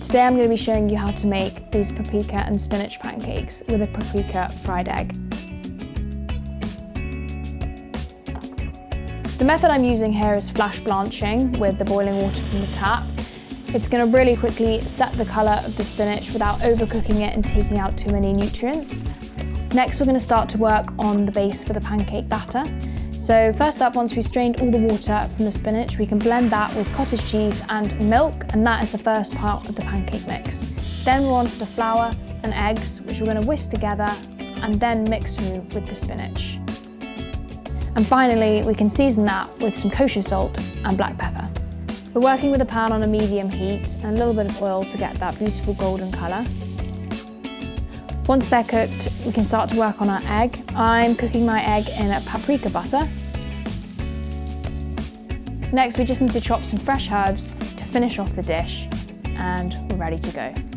Today I'm going to be showing you how to make these paprika and spinach pancakes with a paprika fried egg. The method I'm using here is flash blanching with the boiling water from the tap. It's going to really quickly set the colour of the spinach without overcooking it and taking out too many nutrients. Next we're going to start to work on the base for the pancake batter. So first up, once we've strained all the water from the spinach, we can blend that with cottage cheese and milk, and that is the first part of the pancake mix. Then we're on to the flour and eggs, which we're going to whisk together and then mix through with the spinach. And finally, we can season that with some kosher salt and black pepper. We're working with a pan on a medium heat and a little bit of oil to get that beautiful golden colour. Once they're cooked, we can start to work on our egg. I'm cooking my egg in a paprika butter. Next, we just need to chop some fresh herbs to finish off the dish, and we're ready to go.